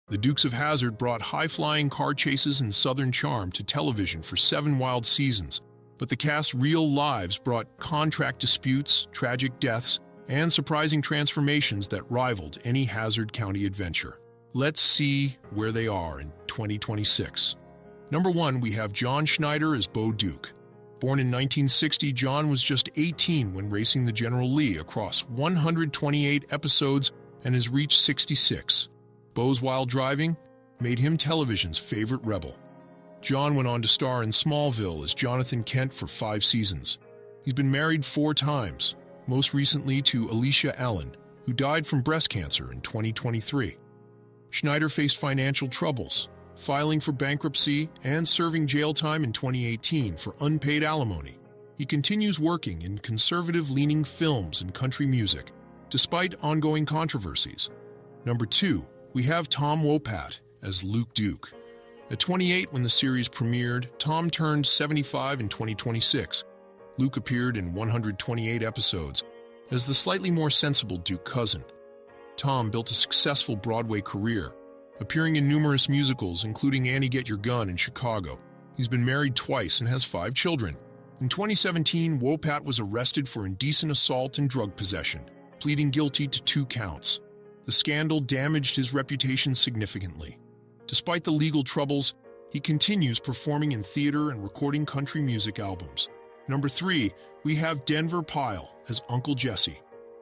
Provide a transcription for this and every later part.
The Dukes of Hazzard brought high-flying car chases and southern charm to television for 7 wild seasons, but the cast's real lives brought contract disputes, tragic deaths, and surprising transformations that rivaled any Hazzard County adventure. Let's see where they are in 2026. Number 1, we have John Schneider as Bo Duke. Born in 1960, John was just 18 when racing the General Lee across 128 episodes and has reached 66. Bo's wild driving made him television's favorite rebel. John went on to star in Smallville as Jonathan Kent for 5 seasons. He's been married 4 times, most recently to Alicia Allen, who died from breast cancer in 2023. Schneider faced financial troubles, filing for bankruptcy and serving jail time in 2018 for unpaid alimony. He continues working in conservative-leaning films and country music, despite ongoing controversies. Number 2, we have Tom Wopat as Luke Duke. At 28 when the series premiered, Tom turned 75 in 2026. Luke appeared in 128 episodes as the slightly more sensible Duke cousin. Tom built a successful Broadway career, appearing in numerous musicals, including Annie Get Your Gun in Chicago. He's been married twice and has 5 children. In 2017, Wopat was arrested for indecent assault and drug possession, pleading guilty to 2 counts. The scandal damaged his reputation significantly. Despite the legal troubles, he continues performing in theater and recording country music albums. Number 3, we have Denver Pyle as Uncle Jesse.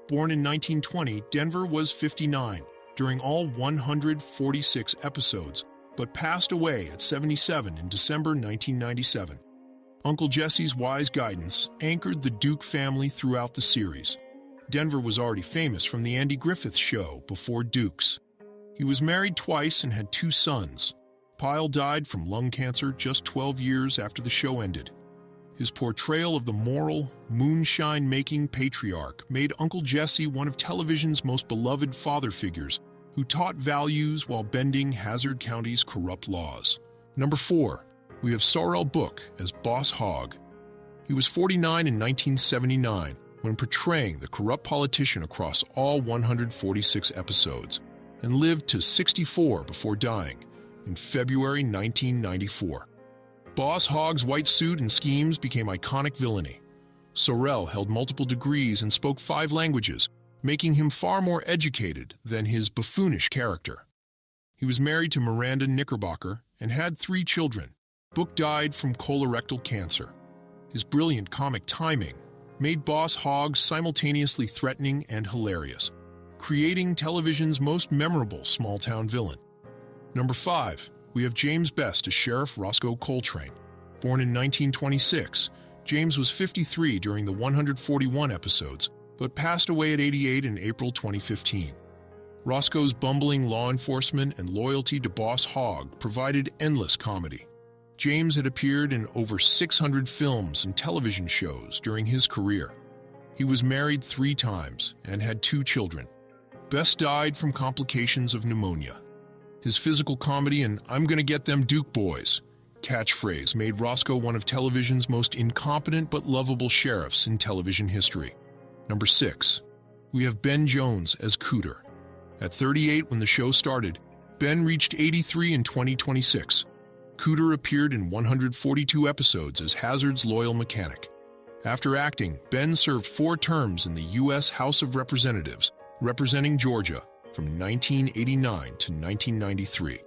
Born in 1920, Denver was 59 during all 146 episodes, but passed away at 77 in December 1997. Uncle Jesse's wise guidance anchored the Duke family throughout the series. Denver was already famous from the Andy Griffith Show before Dukes. He was married twice and had 2 sons. Pyle died from lung cancer just 12 years after the show ended. His portrayal of the moral, moonshine-making patriarch made Uncle Jesse one of television's most beloved father figures who taught values while bending Hazzard County's corrupt laws. Number 4, we have Sorrell Book as Boss Hogg. He was 49 in 1979 when portraying the corrupt politician across all 146 episodes, and lived to 64 before dying in February 1994. Boss Hogg's white suit and schemes became iconic villainy. Sorrell held multiple degrees and spoke 5 languages, making him far more educated than his buffoonish character. He was married to Miranda Knickerbocker and had 3 children. Book died from colorectal cancer. His brilliant comic timing made Boss Hogg simultaneously threatening and hilarious, creating television's most memorable small-town villain. Number 5, we have James Best as Sheriff Rosco Coltrane. Born in 1926, James was 53 during the 141 episodes, but passed away at 88 in April 2015. Roscoe's bumbling law enforcement and loyalty to Boss Hogg provided endless comedy. James had appeared in over 600 films and television shows during his career. He was married 3 times and had 2 children. Best died from complications of pneumonia. His physical comedy and "I'm gonna get them Duke boys" catchphrase made Rosco one of television's most incompetent but lovable sheriffs in television history. Number 6, we have Ben Jones as Cooter. At 38 when the show started, Ben reached 83 in 2026. Cooter appeared in 142 episodes as Hazzard's loyal mechanic. After acting, Ben served 4 terms in the U.S. House of Representatives, representing Georgia from 1989 to 1993.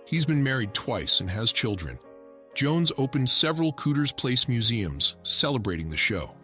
He's been married twice and has children. Jones opened several Cooter's Place museums celebrating the show.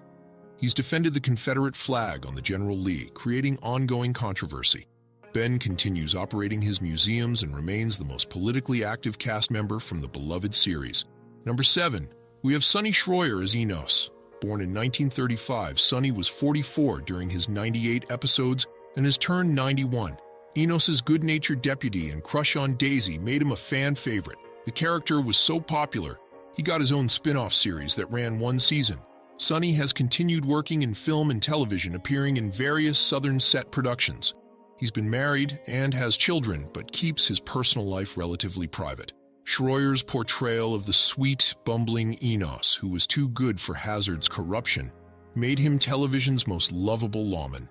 He's defended the Confederate flag on the General Lee, creating ongoing controversy. Ben continues operating his museums and remains the most politically active cast member from the beloved series. Number 7, we have Sonny Shroyer as Enos. Born in 1935, Sonny was 44 during his 98 episodes and has turned 91. Enos's good-natured deputy and crush on Daisy made him a fan favorite. The character was so popular, he got his own spin-off series that ran 1 season. Sonny has continued working in film and television, appearing in various Southern set productions. He's been married and has children, but keeps his personal life relatively private. Shroyer's portrayal of the sweet, bumbling Enos, who was too good for Hazzard's corruption, made him television's most lovable lawman.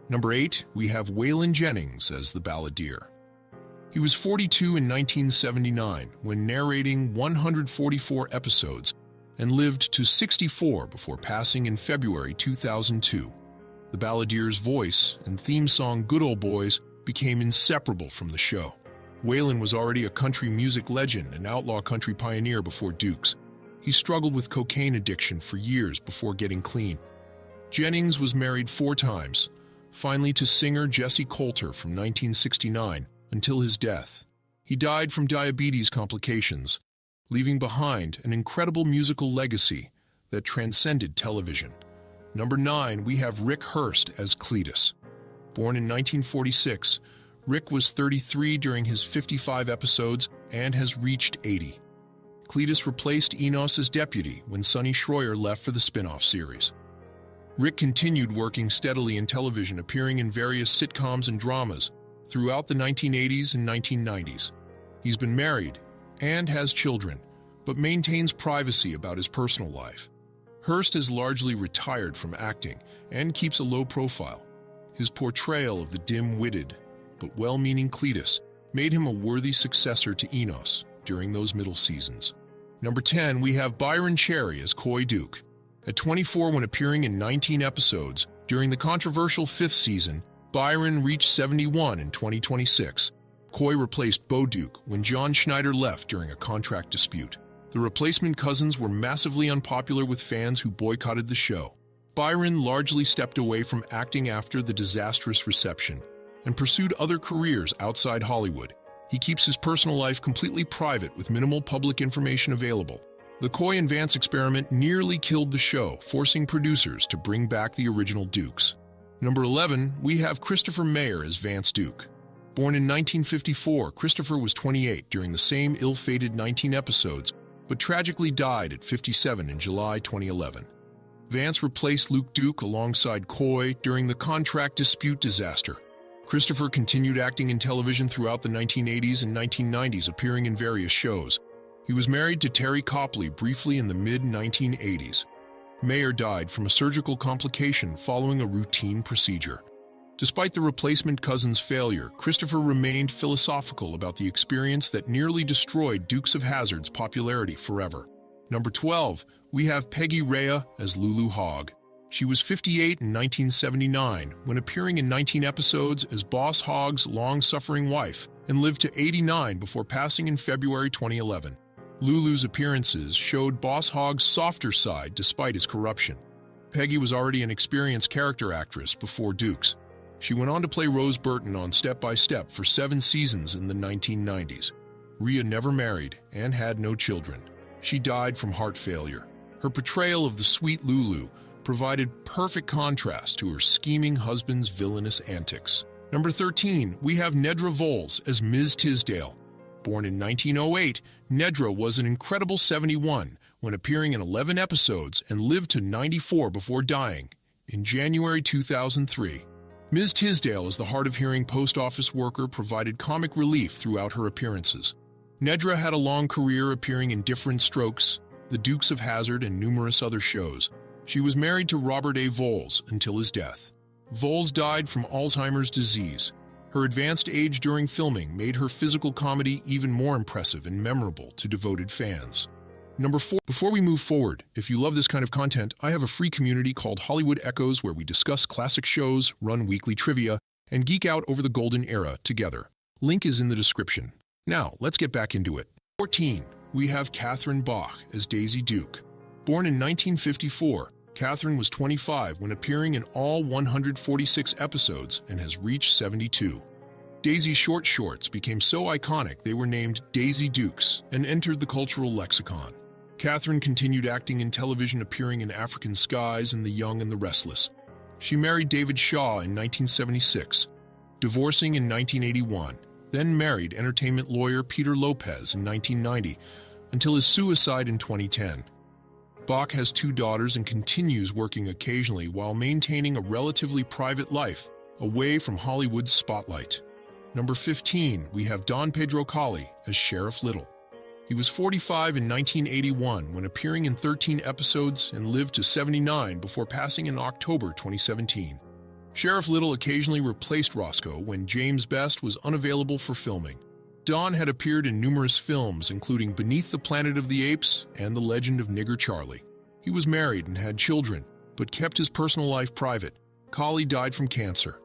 Number 8, we have Waylon Jennings as the Ballader. He was 42 in 1979 when narrating 144 episodes and lived to 64 before passing in February 2002. The Balladeer's voice and theme song Good Ol' Boys became inseparable from the show. Whan was already a country music legend and outlaw country pioneer before Dukes. He struggled with cocaine addiction for years before getting clean. Jennings was married 4 times, finally to singer Jesse Coulter from 1969 until his death. He died from diabetes complications, leaving behind an incredible musical legacy that transcended television. Number 9, we have Rick Hurst as Cletus. Born in 1946, Rick was 33 during his 55 episodes and has reached 80. Cletus replaced Enos as deputy when Sonny Shroyer left for the spin-off series. Rick continued working steadily in television, appearing in various sitcoms and dramas throughout the 1980s and 1990s. He's been married and has children, but maintains privacy about his personal life. Hurst has largely retired from acting and keeps a low profile. His portrayal of the dim-witted but well-meaning Cletus made him a worthy successor to Enos during those middle seasons. Number 10, we have Byron Cherry as Coy Duke. At 24 when appearing in 19 episodes, during the controversial 5th season, Byron reached 71 in 2026. Coy replaced Bo Duke when John Schneider left during a contract dispute. The replacement cousins were massively unpopular with fans who boycotted the show. Byron largely stepped away from acting after the disastrous reception and pursued other careers outside Hollywood. He keeps his personal life completely private with minimal public information available. The Coy and Vance experiment nearly killed the show, forcing producers to bring back the original Dukes. Number 11, we have Christopher Mayer as Vance Duke. Born in 1954, Christopher was 28 during the same ill-fated 19 episodes, but tragically died at 57 in July 2011. Vance replaced Luke Duke alongside Coy during the contract dispute disaster. Christopher continued acting in television throughout the 1980s and 1990s, appearing in various shows. He was married to Terry Copley briefly in the mid-1980s. Mayer died from a surgical complication following a routine procedure. Despite the replacement cousin's failure, Christopher remained philosophical about the experience that nearly destroyed Dukes of Hazzard's popularity forever. Number 12, we have Peggy Rhea as Lulu Hogg. She was 58 in 1979 when appearing in 19 episodes as Boss Hogg's long-suffering wife and lived to 89 before passing in February 2011. Lulu's appearances showed Boss Hogg's softer side despite his corruption. Peggy was already an experienced character actress before Dukes. She went on to play Rose Burton on Step by Step for 7 seasons in the 1990s. Rhea never married and had no children. She died from heart failure. Her portrayal of the sweet Lulu provided perfect contrast to her scheming husband's villainous antics. Number 13, we have Nedra Volos as Ms. Tisdale. Born in 1908, Nedra was an incredible 71 when appearing in 11 episodes and lived to 94 before dying in January 2003. Ms. Tisdale, as the hard-of-hearing post office worker, provided comic relief throughout her appearances. Nedra had a long career appearing in Different Strokes, The Dukes of Hazzard, and numerous other shows. She was married to Robert A. Volos until his death. Volos died from Alzheimer's disease. Her advanced age during filming made her physical comedy even more impressive and memorable to devoted fans. Number 4, before we move forward, if you love this kind of content, I have a free community called Hollywood Echoes where we discuss classic shows, run weekly trivia, and geek out over the golden era together. Link is in the description. Now, let's get back into it. 14, we have Catherine Bach as Daisy Duke. Born in 1954, Catherine was 25 when appearing in all 146 episodes and has reached 72. Daisy's short shorts became so iconic they were named Daisy Dukes and entered the cultural lexicon. Catherine continued acting in television, appearing in African Skies and The Young and the Restless. She married David Shaw in 1976, divorcing in 1981, then married entertainment lawyer Peter Lopez in 1990 until his suicide in 2010. Bach has 2 daughters and continues working occasionally while maintaining a relatively private life away from Hollywood's spotlight. Number 15, we have Don Pedro Collie as Sheriff Little. He was 45 in 1981 when appearing in 13 episodes and lived to 79 before passing in October 2017. Sheriff Little occasionally replaced Rosco when James Best was unavailable for filming. Don had appeared in numerous films, including Beneath the Planet of the Apes and The Legend of Nigger Charlie. He was married and had children, but kept his personal life private. Collie died from cancer.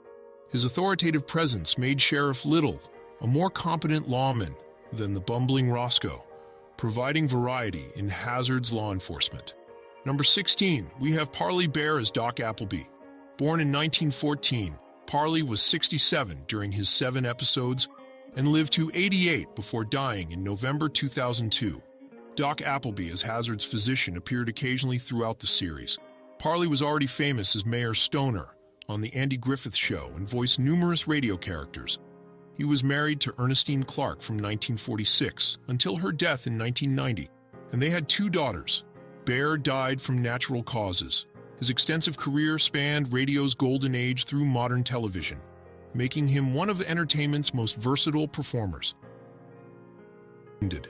His authoritative presence made Sheriff Little a more competent lawman than the bumbling Rosco, providing variety in Hazzard's law enforcement. Number 16, we have Parley Bear as Doc Applebee. Born in 1914, Parley was 67 during his 7 episodes and lived to 88 before dying in November 2002. Doc Applebee, as Hazzard's physician, appeared occasionally throughout the series. Parley was already famous as Mayor Stoner on The Andy Griffith Show and voiced numerous radio characters. He was married to Ernestine Clark from 1946 until her death in 1990, and they had 2 daughters. Bear died from natural causes. His extensive career spanned radio's golden age through modern television, making him one of entertainment's most versatile performers. Ended.